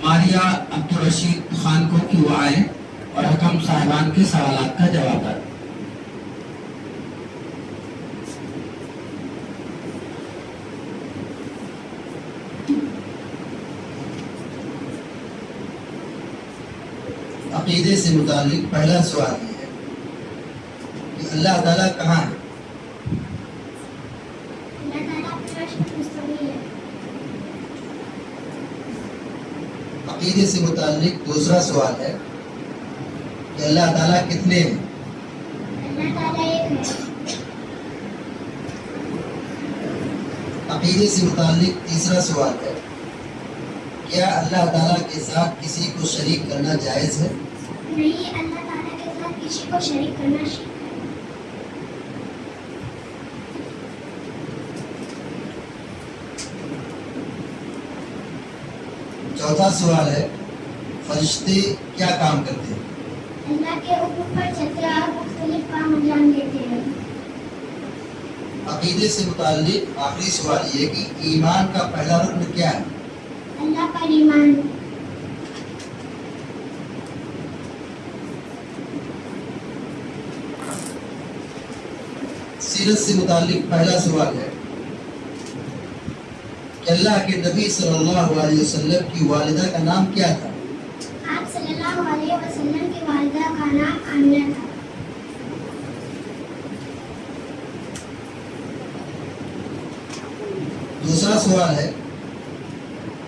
ماریہ عبدالرشید خان کو کہ وہ آئے اور حکم صاحبان کے سوالات کا جواب دیں۔ عقیدے سے متعلق پہلا سوال یہ ہے کہ اللہ تعالیٰ کہاں ہے؟ عقیدے سے متعلق دوسرا سوال ہے کہ اللہ تعالیٰ کتنے ہیں؟ عقیدے سے متعلق تیسرا سوال ہے کیا اللہ تعالیٰ کے ساتھ کسی کو شریک کرنا جائز ہے؟ نہیں، اللہ تعالیٰ کے ساتھ کسی کو شریک کرنا چوتھا سوال ہے فرشتے کیا کام کرتے ہیں؟ اللہ کے حکم پر چلتے اور مختلف کام انجام دیتے ہیں۔ عقیدے سے متعلق آخری سوال یہ کہ ایمان کا پہلا رکن کیا ہے؟ اللہ پر ایمان۔ سیرت سے متعلق پہلا سوال ہے کہ اللہ کے نبی صلی اللہ علیہ وسلم کی والدہ کا نام کیا تھا؟ آپ صلی اللہ علیہ وسلم کی والدہ کا نام آمنہ تھا۔ دوسرا سوال ہے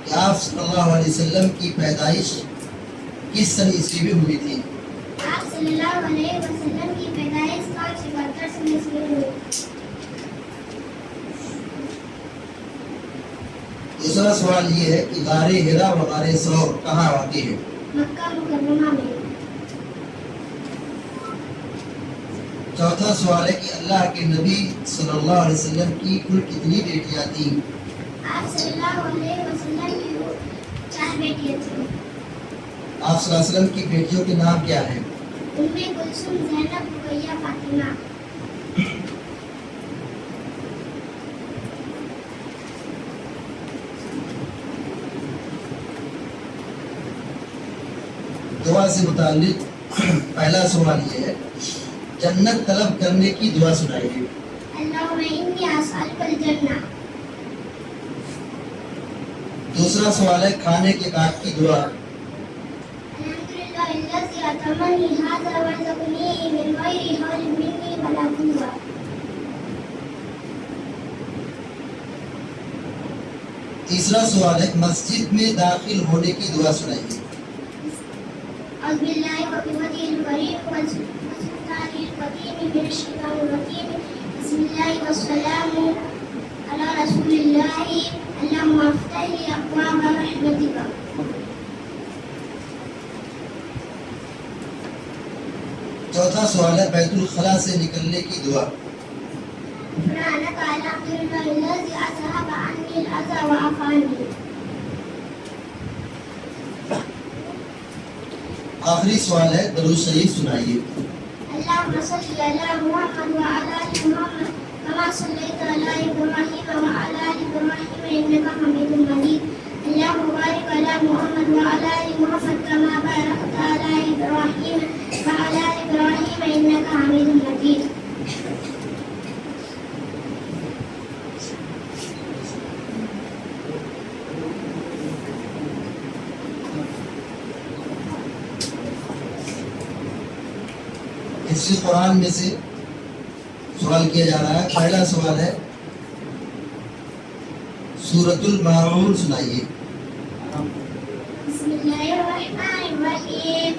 کہ آپ صلی اللہ علیہ وسلم کی پیدائش کس سن عیسوی میں ہوئی تھی؟ آپ صلی اللہ علیہ وسلم کی پیدائش 172 سن عیسوی میں ہوئی۔ دوسرا سوال یہ ہے کہ غار حرا و غار ثور کہاں واقع ہے؟ مکہ مکرمہ میں۔ چوتھا سوال ہے کہ اللہ کے نبی صلی اللہ علیہ وسلم کی کل کتنی بیٹیاں تھیں؟ آپ صلی اللہ علیہ وسلم کی 4 بیٹیاں تھیں۔ آپ صلی اللہ علیہ وسلم کی بیٹیوں کے نام کیا ہیں؟ ام کلثوم، زینب، رقیہ، فاطمہ۔ دعا سے متعلق پہلا سوال یہ ہے جنت طلب کرنے کی دعا سنائیے۔ اللہم انی اسألک الجنہ۔ دوسرا سوال ہے کھانے کے بعد کی دعا۔ الحمدللہ الذی اطعمنی ھذا ورزقنی من غیر حول منی ولا قوة۔ تیسرا سوال ہے مسجد میں داخل ہونے کی دعا سنائیے۔ اعوذ باللہ وبوجہہ الکریم وسلطانہ القدیم من الشیطان الرجیم بسم اللہ والسلام علی رسول اللہ اللہم افتح لی ابواب رحمتک۔ چوتھا سوال ہے بیت الخلاء سے نکلنے کی دعا۔ سبحانک الحمدللہ الذی اذھب عنی الاذی وعافانی۔ آخری سوال ہے درود شریف سنائیے۔ اللہم صلی علی محمد وعلی آل محمد کما صلیت علی ابراہیم وعلی آل ابراہیم انک حمید مجید۔ اللہم بارک علی محمد وعلی آل محمد کما بارکت علی ابراہیم وعلی آل ابراہیم انک حمید مجید۔ حفظ قرآن میں سے سوال کیا جا رہا ہے۔ پہلا سوال ہے سورۃ الماعون سنائیے۔ بسم اللہ الرحمن الرحیم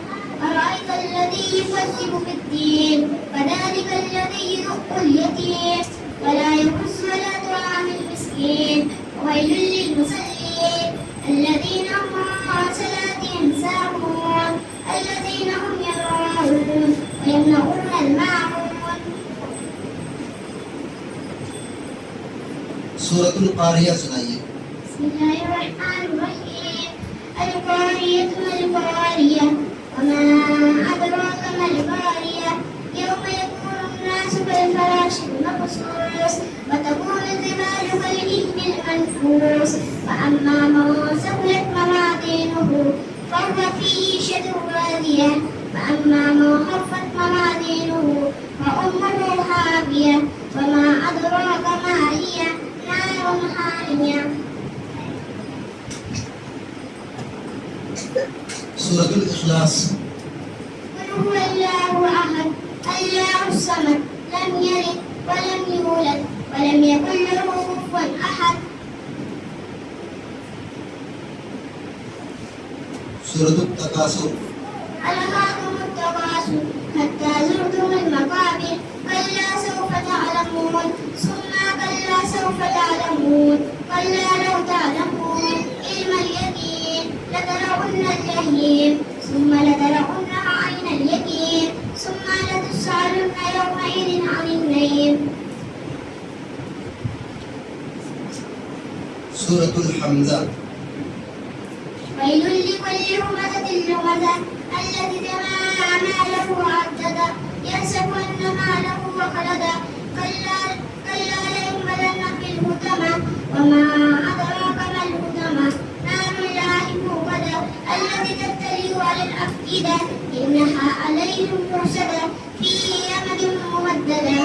ارأیت الذی یکذب بالدین فذلک الذی یدع الیتیم ولا یحض علی طعام المسکین ویل للمصلین الذین هم عن صلاتهم ساهون الذین هم یراءون ويمنعون الماعون۔ سورۃ القاریہ سنائیے۔ بسم اللہ الرحمن الرحیم القاریۃ ما القاریہ وما ادراک ما القاریہ یوم یکون الناس كالفراش المبثوث وتكون الجبال كالعهن المنفوش فأما من ثقلت فهو في عيشة راضية فأما من خفت موازينه فأمه هاوية وما أدراك ما هي نار حامية. سورة الإخلاص. قل هو الله أحد الله الصمد لم يلد ولم يولد ولم يكن له كفوا أحد. سورة التكاثر. ألهاكم التكاثر حتى زرتم المقابر كلا سوف تعلمون ثم كلا سوف تعلمون كلا لو تعلمون علم اليقين لترون الجحيم ثم لترونها عين اليقين ثم لتسألن يومئذ عن النعيم. سورة الحمزة. ويل لكل همزة لمزة الذي جمع ماله وعدده يحسب أن ماله أخلده كلا لينبذن في الحطمة وما أدراك ما الحطمة نار الله الموقدة التي تطلع على الأفئدة إنها عليهم مرصدة في يمد ممددة.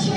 6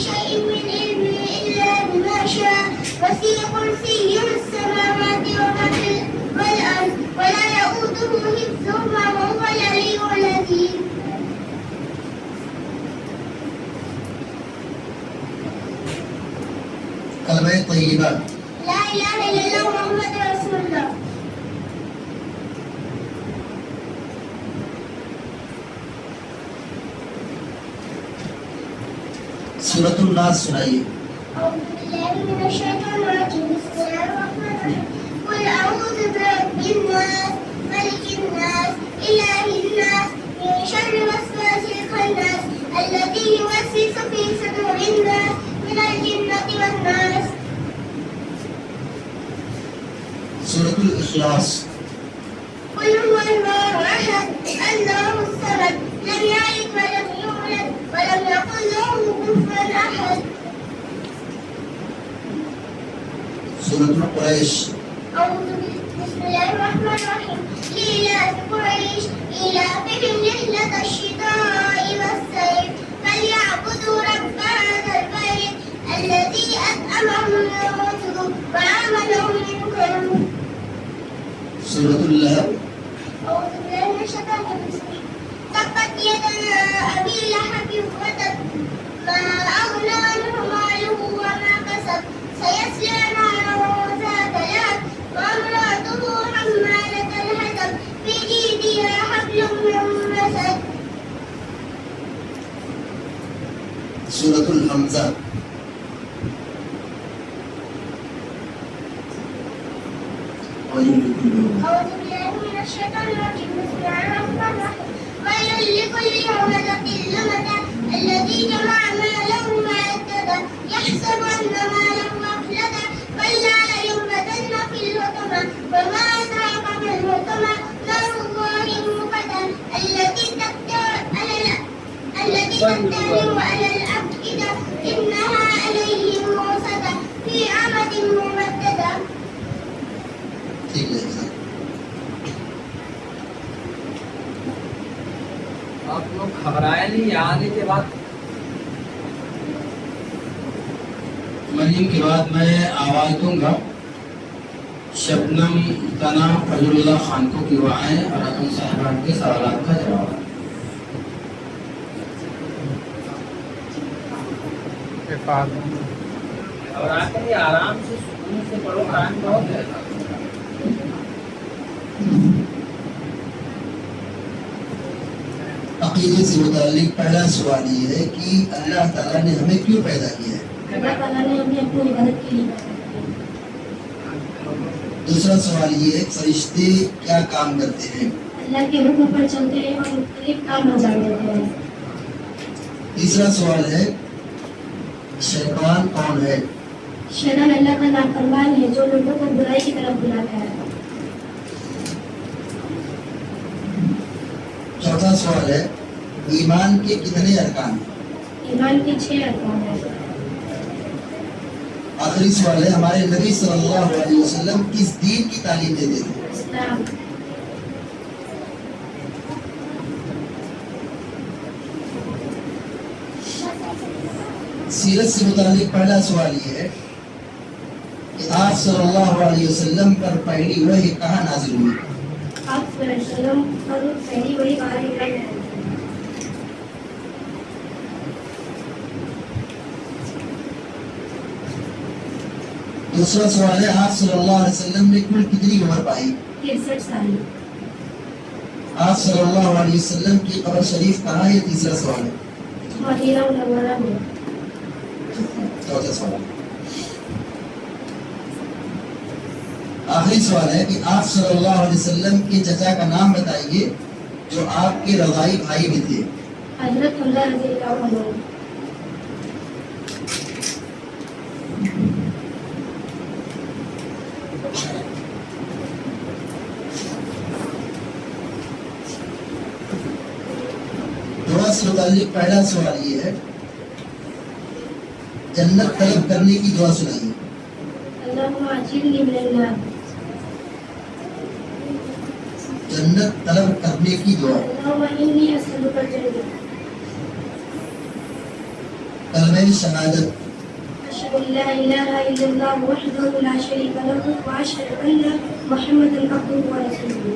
بشيء من علمه إلا بما شاء وسع كرسيه السماوات والأرض ولا يؤوده حفظهما وهو العلي العظيم. کلمہ طیبہ لا إله إلا الله محمد رسول الله. سورۃ الناس سنائیے. أعوذ بالله من الشيطان الرجيم. بسم الله الرحمن الرحيم. قل أعوذ برب الناس ملك الناس إله الناس من شر الوسواس الخناس الذي يوسوس في صدور الناس من الجنة والناس. سورۃ الاخلاص. قل هو الله أحد الله الصمد لم يلد ولم يولد ولم يكن له كفوا أحد. سورۃ القریش. بسم الله الرحمن الرحيم. لإيلاف قريش إيلافهم رحلة الشتاء والصيف فليعبدوا رب هذا البيت الذي أطعمهم من جوع وآمنهم من خوف. سورۃ اللہب. أعوذ بالله من الشيطان الرجيم. تبت يدا أبي لهب وتب ما أغنى عنه ماله وما كسب سيصلى نارا ذات لهب وامرأته حمالة الحطب في جيدها حبل من مسد. سورۃ الحمزہ. أعوذ بالله من الشيطان الرجيم. بسم الله الرحمن الرحيم. ويل لكل همزة لمزة الذي جمع ماله وعدده يحسب أن ماله أخلده كلا لينبذن في الحطمة وما أدراك ما الحطمة نار الله الموقدة التي تطلع على الأفئدة إنها عليهم موصدة في عمد ممددة. ٹھیک ہے سر. آپ لوگ گھبرائے نہیں آنے کے بعد. مریم کے بعد میں آواز دوں گا. شبنم تنا فضل اللہ خان کو کی دعائیں اور حکم صاحبان کے سوالات کا جواب. اور آتے ہی آرام سے سکون سے پڑھو. ٹائم بہت ہے. عقیدے سے متعلق پہلا سوال یہ ہے کہ اللہ تعالیٰ نے ہمیں کیوں پیدا کیا ہے. اللہ تعالیٰ نے ہمیں اپنی عبادت کے لیے پیدا کیا. دوسرا سوال یہ ہے فرشتے کیا کام کرتے ہیں. اللہ کے حکم پر چلتے ہیں اور مختلف کام انجام دیتے ہیں. تیسرا سوال ہے شیطان کون ہے. شیطان اللہ کا نافرمان ہے جو لوگوں کو برائی کی طرف بلاتا ہے. چوتھا سوال ہے ایمان کے کتنے ارکان ہیں. ایمان کے 6 ارکان ہیں. آخری سوال ہے ہمارے نبی صلی اللہ علیہ وسلم کس دین کی تعلیم دیتے تھے. اسلام. سیرت سے متعلق پہلا سوال یہ ہے کہ آپ صلی اللہ علیہ وسلم پر پہلی وحی کہاں نازل ہوئی. آپ صلی اللہ علیہ وسلم پر پہلی وحی کہاں نازل ہوئی. دوسرا سوال ہے آپ صلی اللہ علیہ وسلم نے کل کتنی عمر پائی. 63 سال. آپ صلی اللہ علیہ وسلم کی قبر شریف کہاں ہے. تیسرا سوال ہے. مدینہ منورہ میں. چوتھا سوال. آخری سوال ہے کہ آپ صلی اللہ علیہ وسلم کے چچا کا نام بتائیے جو آپ کے رضائی بھائی بھی تھے. حضرت حمزہ رضی اللہ عنہ. دعا سے متعلق پہلا سوال یہ ہے جنت طلب کرنے کی دعا سنائیے. اللہم اجرنی من النار. جنت طلب کرنے کی دعا. اللہم انی اسألک الجنہ. کلمہ شہادت. أشهد أن لا إله إلا الله وحده لا شريك له وأشهد أن محمدا عبده ورسوله.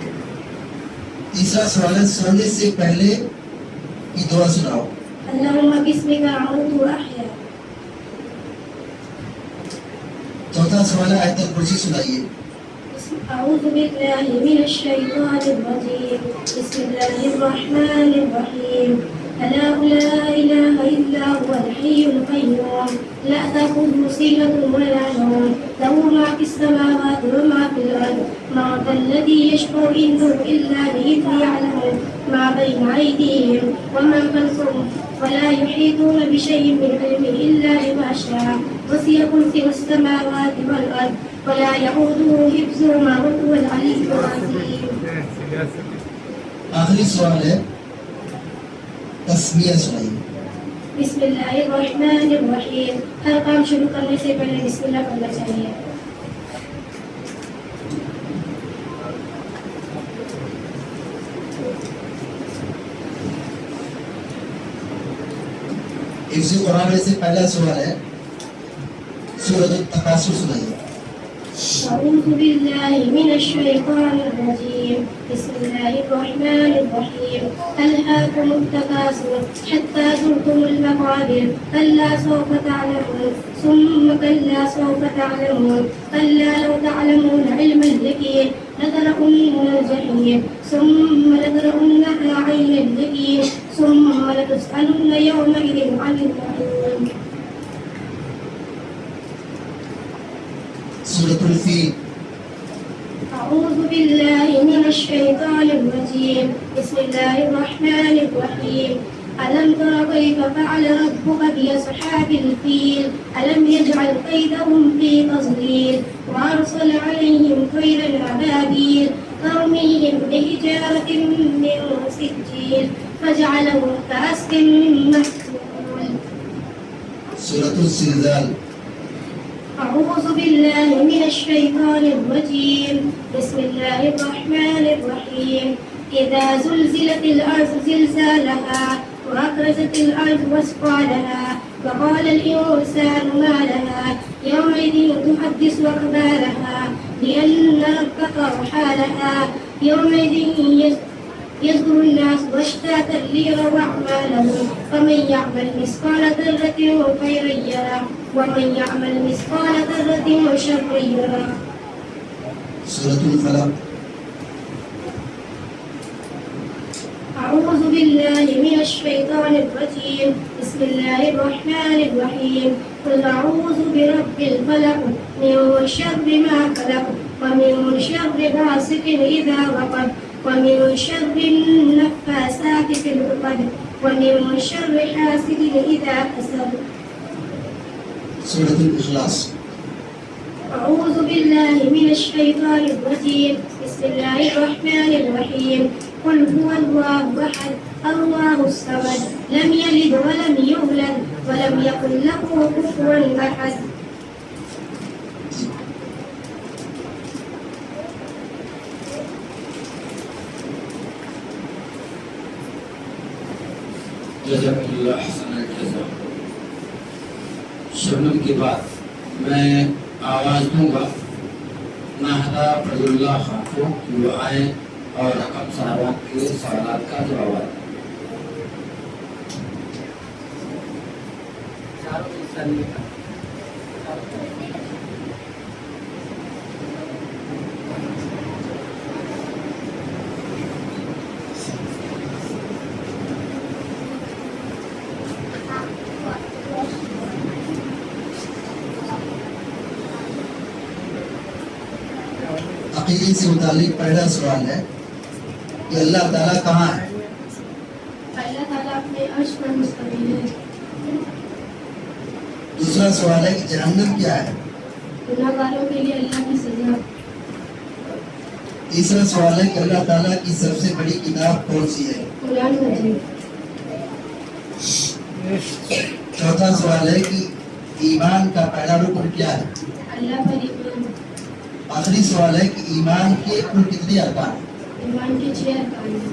تیسرا سوال ہے سونے سے پہلے کی دعا سناؤ. اللهم باسمك أموت وأحيا. چوتھا سوال ہے آیت الکرسی سنائیے. أعوذ بالله من الشيطان الرجيم بسم الله الرحمن الرحيم الله لا إله إلا هو الحي القيوم لا تأخذه سنة ولا نوم له ما في السماوات وما في الأرض من ذا الذي يشفع عنده إلا بإذنه يعلم ما بين أيديهم وما خلفهم ولا يحيطون بشيء من علمه إلا بما شاء وسع كرسيه السماوات والأرض ولا يعوده حفظهما وهو العلي العظيم. آخری سوال ہے تسمیہ سنائیے. بسم اللہ الرحمن الرحیم. ہر کام شروع کرنے سے پہلے بسم اللہ پڑھنا چاہیے. حفظ قرآن میں سے پہلا سوال ہے سورۃ التکاثر سنائیے. أعوذ بالله من الشيطان الرجيم بسم الله الرحمن الرحيم ألهاكم التكاثر حتى زرتم المقابر كلا سوف تعلمون ثم كلا سوف تعلمون كلا لو تعلمون علم اليقين لترون الجحيم ثم لترونها عين اليقين ثم لتسألن يومئذ عن النعيم. سورۃ الفیل. أعوذ بالله من الشيطان الرجيم بسم الله الرحمن الرحيم ألم تر كيف فعل ربك بأصحاب الفيل ألم يجعل كيدهم في تضليل وأرسل عليهم طيرا أبابيل ترميهم بحجارة من سجيل فجعلهم كعصف مأكول. سورۃ الزلزال. أعوذ بالله من الشيطان الرجيم بسم الله الرحمن الرحيم إذا زلزلت الأرض زلزالها وأخرجت الأرض أثقالها وقال الإنسان ما لها يومئذ تحدث أخبارها بأن ربك أوحى لها يومئذ يصدر الناس أشتاتا ليروا أعمالهم فمن يعمل مثقال ذرة خيرا يره ومن يعمل مثقال ذرة شرا يره. سورۃ الفلق. أعوذ بالله من الشيطان الرجيم بسم الله الرحمن الرحيم قل أعوذ برب الفلق من شر ما خلق ومن شر غاسق إذا وقب ومن شر النفاثات في العقد ومن شر حاسد إذا حسد. سورۃ الاخلاص. أعوذ بالله من الشيطان الرجيم بسم الله الرحمن الرحيم قل هو الله أحد الله الصمد لم يلد ولم يولد ولم يكن له كفوا أحد. جزاک اللہ حسن الجزا. شبنم کے بعد میں آواز دوں گا ناہدہ فضل اللہ خان کو کہ وہ آئیں اور رقم صاحبات کے سوالات کا جواب. چاروں حصہ نہیں تھا. عقیدے سے متعلق پہلا سوال ہے کہ اللہ تعالیٰ کہاں ہے. اللہ تعالیٰ اپنے عرش پر مستقل ہے. دوسرا سوال ہے کہ جہنم کیا ہے. گناہگاروں کے لیے اللہ کی سزا. تیسرا سوال ہے کہ اللہ تعالیٰ کی سب سے بڑی کتاب کون سی ہے. قرآن مجید. چوتھا سوال ہے کہ ایمان کا پہلا رکن کیا ہے. اللہ پر ایمان. آخری سوال ہے کہ ایمان کے کل کتنے ارکان ہیں. ایمان کے 6 ارکان ہیں.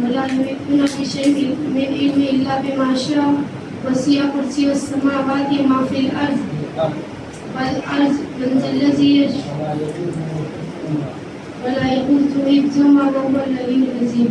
ولا يحيطون بشيء من علمه إلا بما شاء وسع كرسيه السماوات وما في الأرض والأرض من ذا الذي يشفع ولا يؤوده حفظهما وهو العلي العظيم.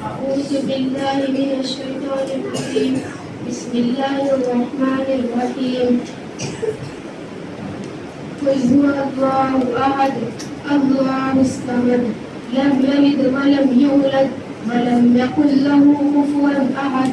أعوذ بالله من الشيطان الرجيم بسم الله الرحمن الرحيم قل هو الله أحد الله الصمد لم يلد ولم يولد ولم يكن له كفوا أحد.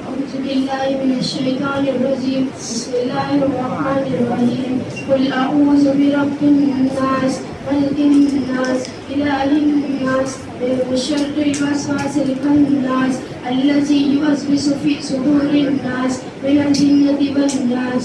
أعوذ بالله من الشيطان الرجيم بسم الله الرحمن الرحيم قل أعوذ برب الناس ملك الناس إله الناس من شر الوسواس الخناس الذي يوسوس في صدور الناس من الجنة والناس.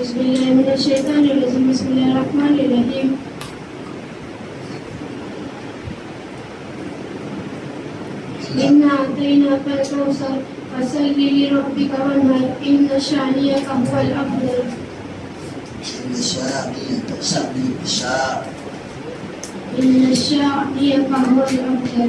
بسم الله من الشيطان الرجيم بسم الله الرحمن الرحيم إنا أعطيناك الكوثر فصل لربك وانهر إن شانئك هو الأبتر. إن شانئك هو الأبتر.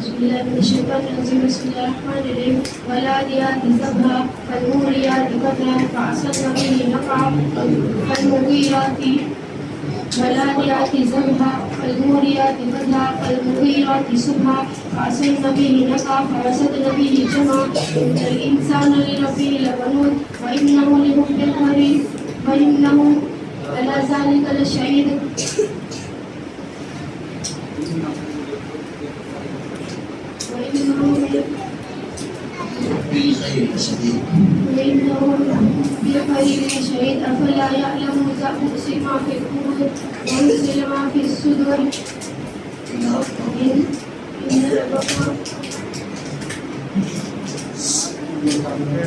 بسم الله من الشيطان الرجيم بسم الله الرحمن الرحيم والعاديات ضبحا فالموريات قدحا فأصبن به نقعا فالمغيرات والعاديات ضبحا فالموريات قدحا فالمغيرات صبحا فأصبن به نقعا فوسطن به جمعا إن الإنسان لربه لكنود وإنه لحب الخير وإنه على ذلك لشهيد. بالخير شديد. وإنه بخير شهيد أفلا يعلم تأوس ما في القبور وينزل ما في الصدور إن ربك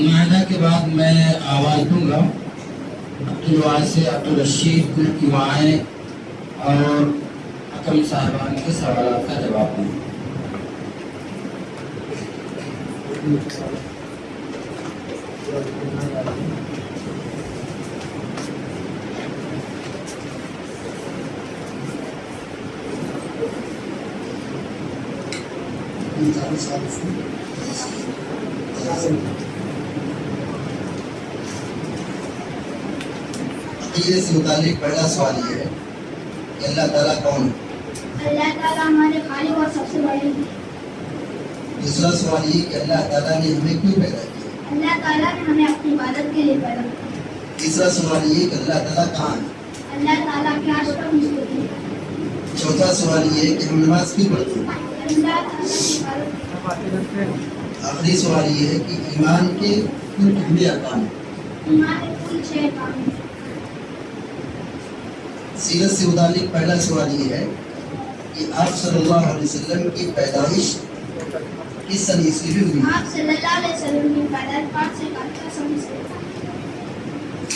معاہدہ کے بعد میں آواز دوں گا عبدالواحد سے عبدالرشید گل کی دعائیں اور حکم صاحبان کے سوالات کا جواب دیں. عقیدے سے متعلق پہلا سوال یہ ہے کہ اللہ تعالیٰ کون ہے؟ اللہ تعالیٰ ہمارے خالق اور سب سے بڑے ہیں. دوسرا سوال یہ کہ اللہ تعالیٰ نے ہمیں کیوں پیدا کیا؟ اللہ تعالیٰ نے ہمیں اپنی عبادت کے لیے پیدا کیا. تیسرا سوال یہ کہ اللہ تعالیٰ کہاں ہے؟ اللہ تعالیٰ کے عرش پر مستقر ہے. چوتھا سوال یہ کہ ہم نماز کیوں پڑھتے ہیں؟ اللہ تعالیٰ کی عبادت کے لیے. آخری سوال یہ ہے کہ ایمان کے کل کتنے ارکان ہیں؟ ایمان کے کل 6 کام ہیں. سیرت سے متعلق پہلا سوال یہ ہے کہ آپ صلی اللہ علیہ وسلم کی پیدائش کس سن عیسوی میں ہوئی؟ آپ صلی اللہ علیہ وسلم کی پیدائش 571 سن سے.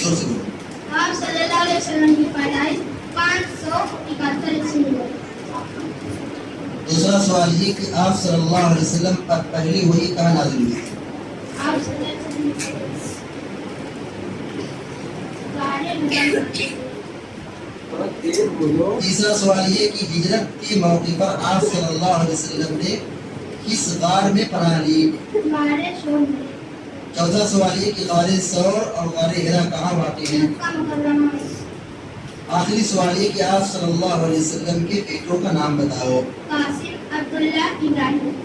زور سے بولو. آپ صلی اللہ علیہ وسلم کی پیدائش 571 سے ہوئی. دوسرا سوال یہ کہ آپ صلی اللہ علیہ وسلم پر پہلی وحی کہاں نازل ہوئی؟ آپ صلی اللہ علیہ وسلم کی پیدائش تیسرا سوال یہ کہ ہجرت کے موقع پر آپ صلی اللہ علیہ وسلم نے کس غار میں پناہ لی؟ ہمارے شور میں. چوتھا سوال یہ کہ غار ثور اور غار حرا کہاں واقع ہیں؟ مکہ مکرمہ میں. آخری سوال یہ کہ آپ صلی اللہ علیہ وسلم کے بیٹوں کا نام بتاؤ. قاسم، عبداللہ، ابراہیم.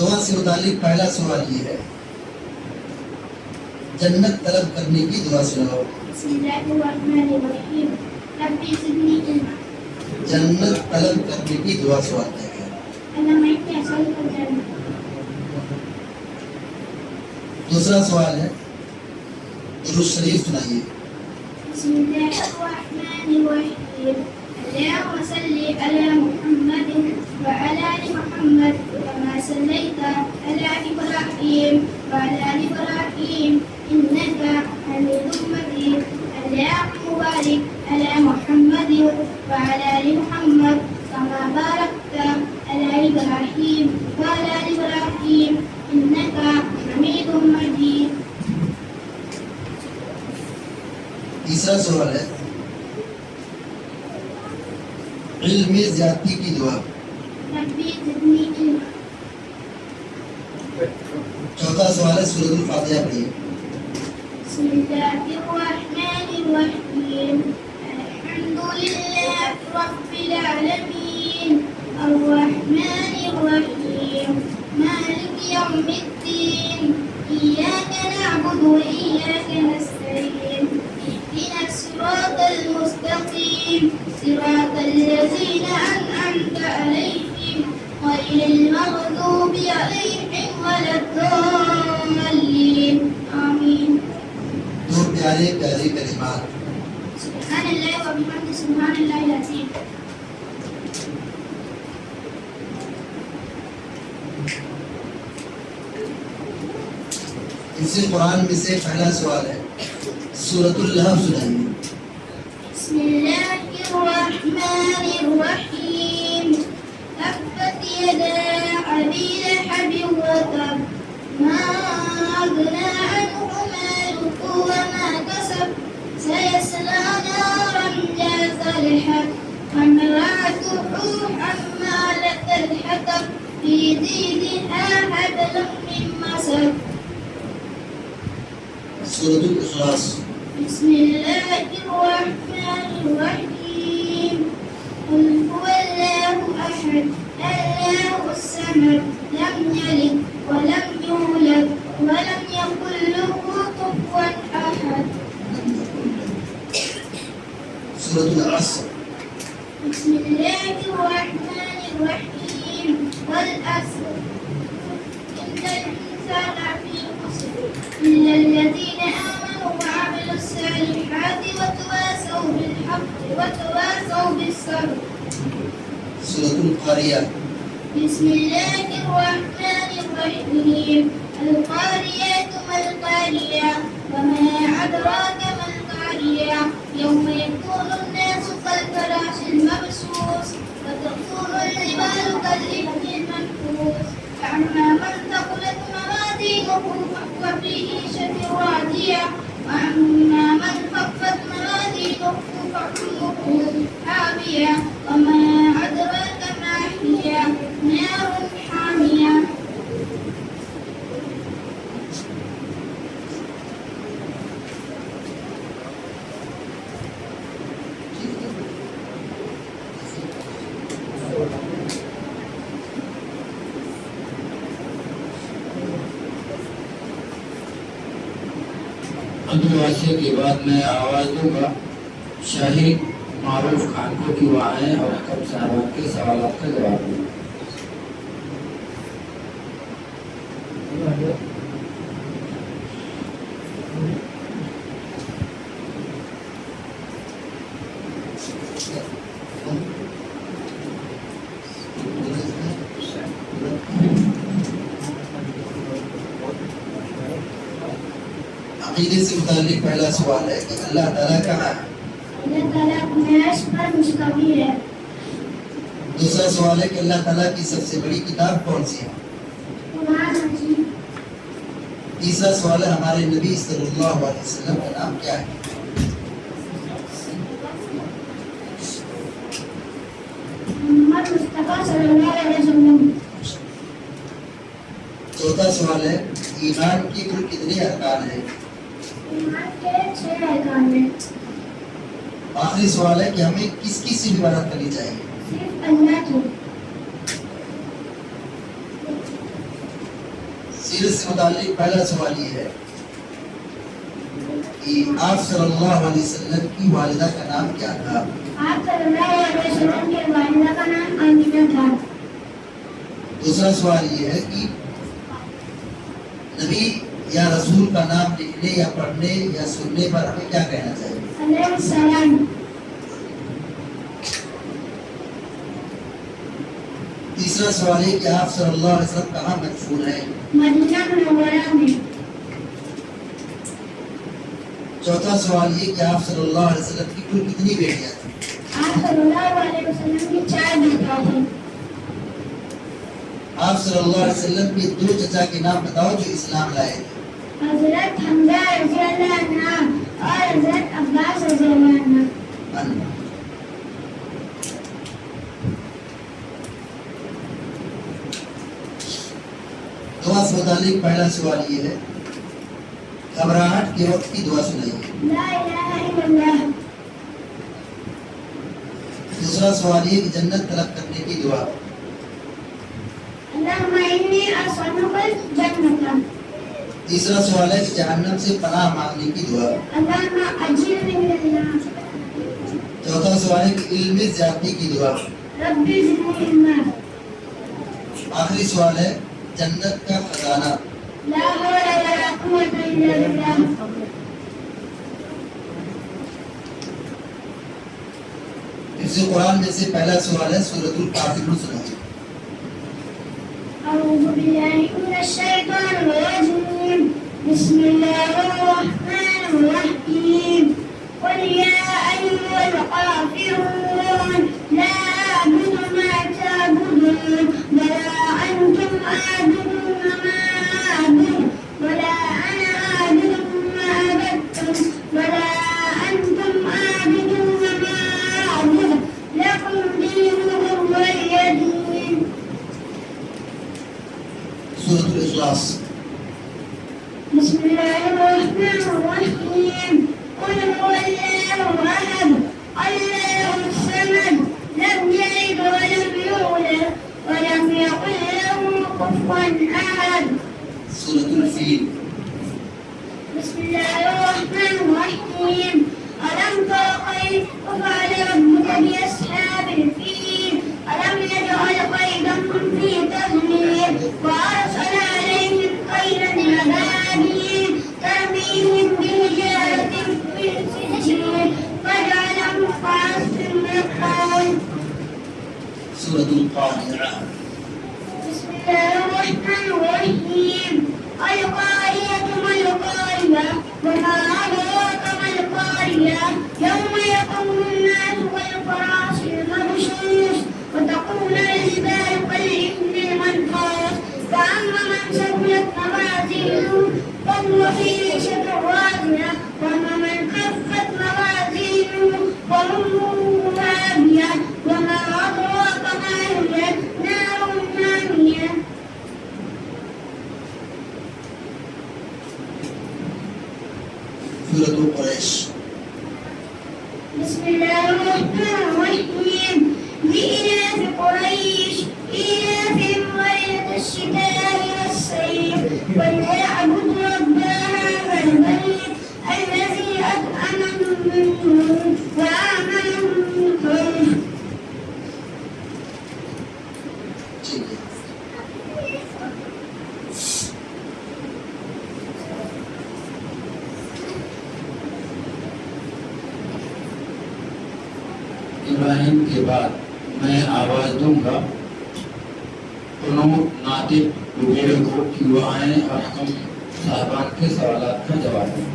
دعا سے متعلق پہلا سوال یہ ہے جنت طلب کرنے کی دعا سناؤ. بسم اللہ الرحمن الرحیم. ربی زدنی علما. جنت طلب کرنے کی دعا سوال ہے. اللہ میں اتنی اصل کر جانا. دوسرا سوال ہے درود شریف سنائیے. بسم اللہ الرحمن الرحیم. اللهم صل على محمد وعلى آل محمد كما صليت على إبراهيم وعلى آل إبراهيم إنك حميد مجيد. اللهم بارك على محمد وعلى آل محمد كما باركت على إبراهيم وعلى آل إبراهيم إنك حميد مجيد. تیسرا سوال ہے علم میں زیادتی کی دعا. ربی زدنی علما. چوتھا سوال ہے سورۃ الفاتحہ پڑھیے. بسم اللہ الرحمن الرحیم. الحمد للہ رب العالمین الرحمن الرحیم مالک یوم الدین ایاک نعبد و ایاک نستعین اهدنا الصراط المستقیم صراط الذین انعمت علیہم غیر المغضوب علیہم ولا الضالین. آمین. دو پیارے پیارے کلمات. سبحان اللہ و بحمدہ سبحان اللہ العظیم. اسی قرآن میں سے پہلا سوال ہے سورۃ اللہب سنائیے. بسم اللہ الرحمن الرحیم. تبت یدا ابی لہب وتب ما اغنی عنہ مالہ وما کسب سیصلی نارا ذات لہب وامرأته حمالة الحطب في جيدها حبل من مسد. سورۃ الاخلاص. بسم اللہ الرحمن الرحیم. قل هو اللہ احد اللہ الصمد لم یلد ولم یولد ولم یکن له کفوا احد. سورۃ العصر. بسم اللہ الرحمن الرحیم. والعصر ان الانسان لفی خسر سورة القاریہ. بسم الله الرحمن الرحيم القارية ما القارية وما أدراك ما القارية يوم يكون الناس كالفراش المبثوث وتكون الجبال كالعهن المنفوش فأما من ثقلت موازينه فهو في عيشة راضية وأما من خفت موازينه فأمه هاوية وما أدراك ما هي نار حامية. عبدالواسع کے بعد میں آواز دوں گا شاہی معروف خانقوں کی دعائیں اور حکم صاحبان کے سوالات کا جواب دوں گا. عقیدے سے متعلق پہلا سوال ہے کہ اللہ تعالیٰ کہاں ہے؟ اللہ تعالیٰ اپنے عرش پر مستوی ہے. دوسرا سوال ہے کہ اللہ تعالیٰ کی سب سے بڑی کتاب کون سی ہے؟ قرآن حکیم. تیسرا سوال ہے ہمارے نبی صلی اللہ علیہ وسلم کا نام کیا ہے؟ محمد مصطفیٰ صلی اللہ علیہ وسلم. چوتھا سوال ہے ایمان کی کل کتنے ارکان ہیں؟ ایمان کے 6 ارکان ہیں. آخری سوال ہے کہ ہمیں کس کی سے عبادت کرنی چاہیے؟ صرف اللہ کی. سیرت سے متعلق پہلا سوال یہ ہے کہ آپ صلی اللہ علیہ وسلم کی والدہ کا نام کیا تھا؟ آپ صلی اللہ علیہ وسلم کے والدہ کا نام آمینہ تھا. دوسرا سوال یہ ہے کہ نبی یا رسول کا نام لکھنے یا پڑھنے یا سننے پر ہمیں کیا کہنا چاہیے؟ علیہ السلام. تیسرا سوال ہے کہ آپ صلی اللہ علیہ وسلم کہاں مدفون ہیں؟ مدینہ منورہ میں. چوتھا سوال یہ کہ آپ صلی اللہ علیہ وسلم کی کل کتنی بیٹیاں تھیں؟ آپ صلی اللہ علیہ وسلم کی 4 بیٹیاں تھیں. آپ صلی اللہ علیہ وسلم کے 2 چچا کے نام بتاؤ جو اسلام لائے تھے. حضرت حمزہ رضی اللہ عنہ اور حضرت عباس رضی اللہ عنہ. دعا سے متعلق پہلا سوال یہ ہے گھبراہٹ کے وقت کی دعا سنائیے. لا الہ الا اللہ. دوسرا سوال یہ کہ جنت طلب کرنے کی دعا. اللہم انی اسألک الجنۃ. تیسرا سوال ہے کہ جہنم سے پناہ مانگنے کی دعا. اللہم اجرنی من النار. چوتھا سوال ہے کہ علم میں زیادتی کی دعا. ربی زدنی علما. آخری سوال ہے جنت کا خزانہ. لا حول ولا قوة الا باللہ. حفظ قرآن میں سے پہلا سوال ہے سورۃ الکافرون سنائیے. اعوذ باللہ من الشیطان الرجیم. بسم اللہ الرحمن الرحیم. قل یا ایھا الکافرون لا اعبد ما تعبدون ولا انتم عابدون ما اعبد ولا انا عابد ما عبدتم ولا انتم عابدون ما اعبد لکم دینکم ولی دین. سورۃ الاخلاص. بسم اللہ الرحمن الرحیم. قل هو اللہ احد اللہ الصمد لم یلد ولم یولد ولم یکن له کفوا احد. سورۃ الفیل. بسم اللہ الرحمن الرحیم. ألم تر كيف فعل ربك بأصحاب الفيل ألم يجعل كيدهم في تضليل وأرسل عليهم طيرا أبابيل ترميهم بحجارة من سجيل فجعلهم كعصف مأكول. سورة القارعة. بسم الله الرحمن الرحيم. القارية ما القارية وما أدراك ما القارية يوم يقوم الناس كالفراش المبثوث وتكون الجبال كالعهن المنفوش فأما من ثقلت موازينه فهو في عيشة راضية وأما من خفت موازينه فأمه هاوية وما أدراك ما هي نار حامية. سورة قریش. بسم الله الرحمن الرحيم. لإلاف قريش إيلافهم رحلة الشتاء والصيف وليعبدوا رب هذا البيت الذي أطعمهم من جوع وآمنهم من خوف. ٹھیک ہے. ابراہیم کے بعد میں آواز دوں گا، انہوں ناطق وغیرہ کو کہ وہ آئیں اور ہم صاحبان کے سوالات کا جواب دیں.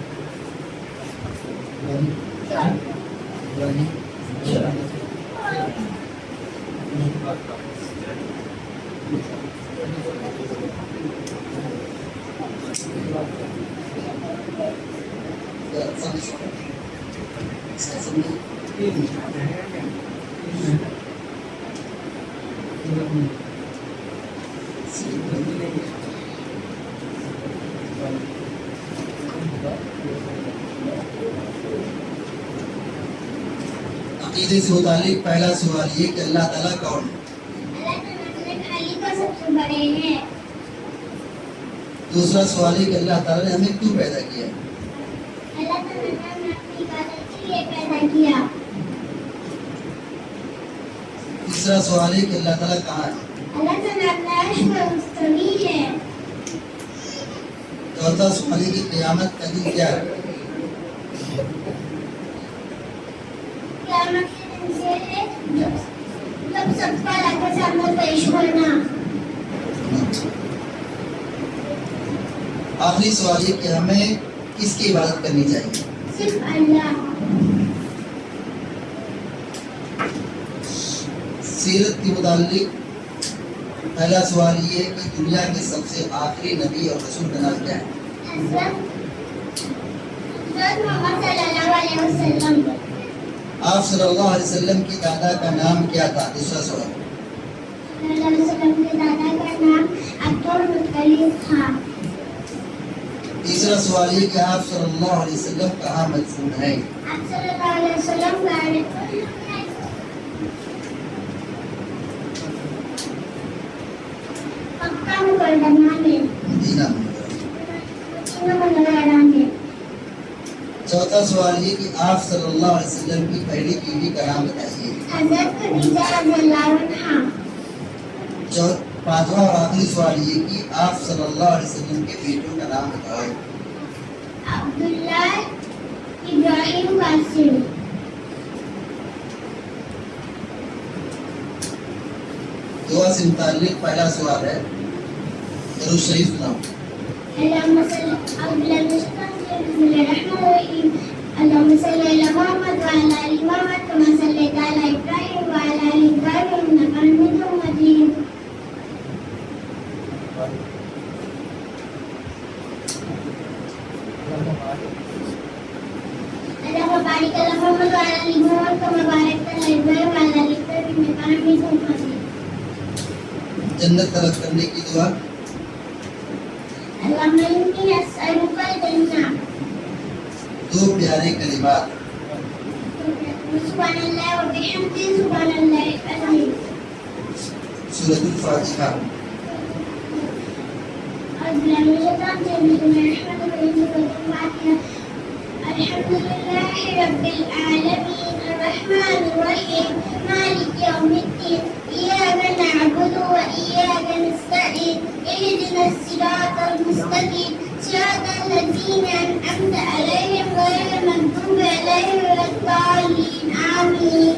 عقیدے سے متعلق پہلا سوال یہ کہ اللہ تعالیٰ کون ہے. اللہ تعالیٰ خالق سب سے بڑے ہیں. دوسرا سوال یہ کہ اللہ تعالیٰ نے ہمیں کیوں پیدا کیا. اللہ تعالیٰ نے ہمیں اپنی عبادت کے لیے پیدا کیا. تیسرا سوال ہے کہ اللہ تعالیٰ کہاں ہے. اللہ تعالیٰ اپنے عرش پر مستوی ہے. چوتھا سوال ہے کہ قیامت کا دن کیا ہے. قیامت کے دن سے ہے جب سب کا اللہ کے سامنے پیش ہونا. آخری سوال یہ کہ ہمیں کس کی عبادت کرنی چاہیے. صرف اللہ. سیرت کے متعلق پہلا سوال یہ ہے کہ دنیا کے سب سے آخری نبی اور رسول کا نام کیا ہے. حضرت محمد صلی اللہ علیہ وسلم. آپ صلی اللہ علیہ وسلم کی دادا کا نام کیا تھا. دوسرا سوال. صلی اللہ علیہ وسلم کے دادا کا نام عبدالمطلب تھا. تیسرا سوال یہ کہ آپ صلی اللہ علیہ وسلم کہاں مدفون ہیں. آپ صلی اللہ علیہ وسلم کا مکہ مکرمہ میں مدینہ منورہ میں. چوتھا سوال یہ کہ آپ صلی اللہ علیہ وسلم کی پہلی بیوی کا نام بتائیے. حضرت خدیجہ رضی اللہ عنہا. پانچواں اور آخری سوال یہ کہ آپ صلی اللہ علیہ وسلم کے بیٹوں کا نام بتائیں. عبداللہ ابراہیم قاسم. دعا سے متعلق پہلا سوال ہے درود شریف نام. اللهم صل أعوذ بالله من الشيطان الرجيم. بسم الله الرحمن الرحيم. اللهم صل على محمد وعلى آل محمد كما صليت على إبراهيم وعلى آل إبراهيم إنك حميد مجيد. اللهم بارك على محمد وعلى آل محمد كما باركت على إبراهيم وعلى آل إبراهيم إنك حميد مجيد. جنت طلب کرنے کی دعا. اللهم إني أسألك الجنة. دو پیارے کلمات. سبحان الله وبحمده سبحان الله العظيم. سورۃ الفاتحہ. أعوذ بالله من الشيطان الرجيم. بسم الله الرحمن الرحيم. سورة الفاتحة. الحمد لله رب العالمين الرحمن الرحيم مالك يوم الدين إياك نعبد وإياك نستعين اهدنا الصراط المستقيم صراط الذين أنعمت عليهم غير المغضوب عليهم ولا الضالين آمين.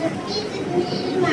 ربي زدني علما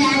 4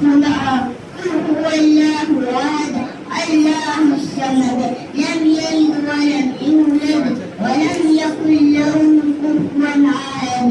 قل هو الله أحد الله الصمد لم يلد ولم يولد ولم يكن له كفوا أحد.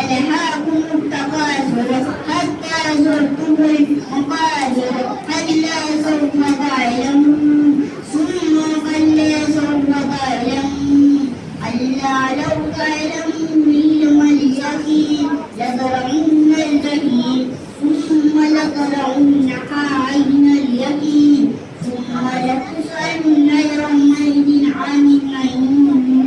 ألهاكم التكاثر حتى زرتم المقابر كلا سوف تعلمون ثم كلا سوف تعلمون كلا لو تعلمون علم اليقين لترون الجحيم ثم لترونها عين اليقين ثم لتسألن يومئذ عن النعيم.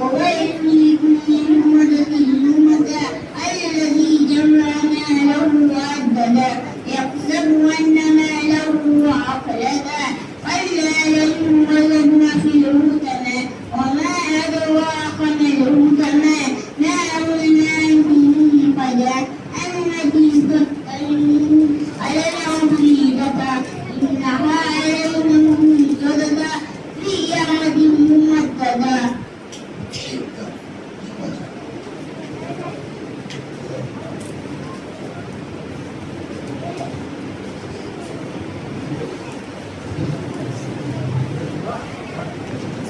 وويل لكل همزة لمزة الذي جمع ماله وعدده يحسب أن ماله أخلده كلا لينبذن في الحطمة وما أدراك ما الحطمة نار الله الموقدة التي تطلع على الأفئدة إنها عليهم مؤصدة في يوم ممددة.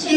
6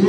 2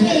6।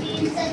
63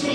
6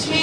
6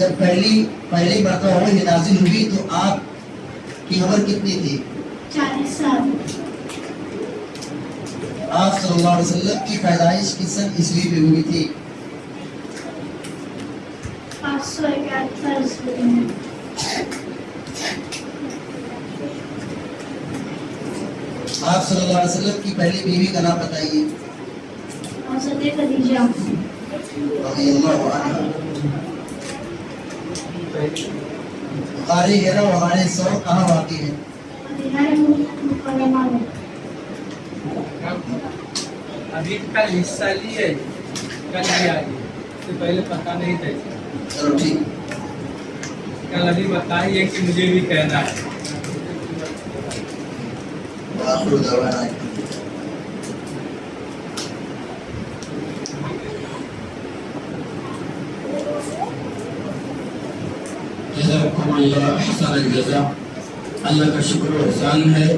جب پہلی مرتبہ وحی نازل ہوئی تو آپ کی عمر کتنی تھی؟ 40 سال. آپ صلی اللہ علیہ وسلم کی پیدائش کس سن عیسوی میں ہوئی تھی؟ 571 عیسوی میں. آپ صلی اللہ علیہ وسلم کی پہلی بیوی کا نام بتائیے. حضرت خدیجہ رضی اللہ عنہا. غار ہیرا و غار ثور کہاں واقع ہے؟ مدینہ مکرمہ میں. ابھی کل حصہ لیا ہے، کل لیا ہے، اس سے پہلے پتہ نہیں تھا. چلو ٹھیک. کل ابھی بتائیے کہ مجھے بھی کہنا ہے. آخر دعوانا جزاکم اللہ احسن الجزا. اللہ کا شکر و احسان ہے